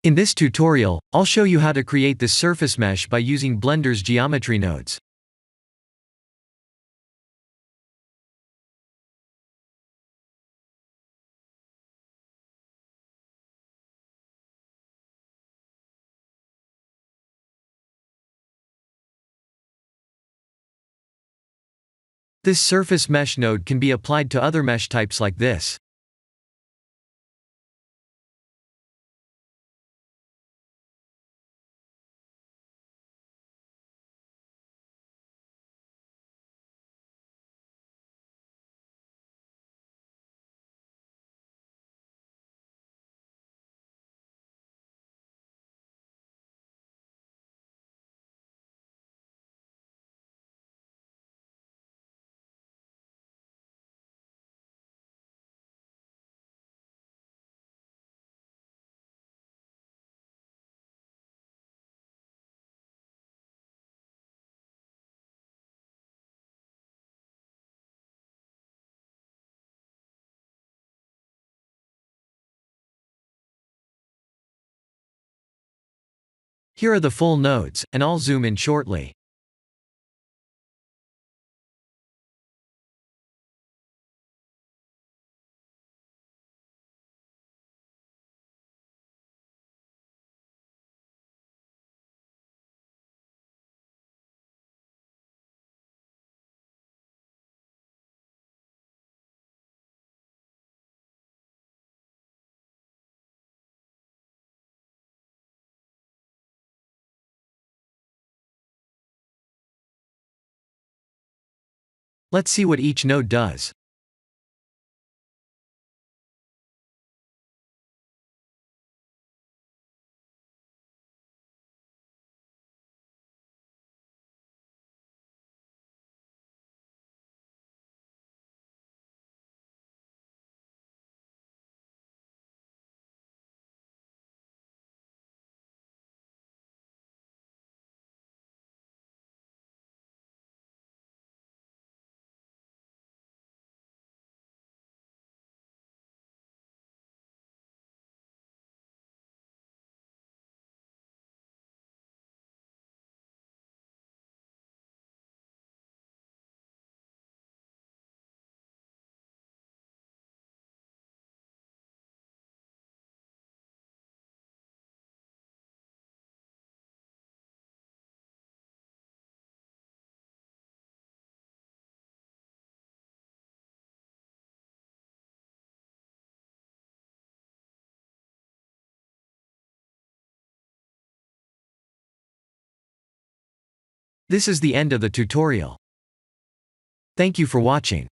In this tutorial, I'll show you how to create this surface mesh by using Blender's geometry nodes. This surface mesh node can be applied to other mesh types like this. Here are the full nodes, and I'll zoom in shortly. Let's see what each node does. This is the end of the tutorial. Thank you for watching.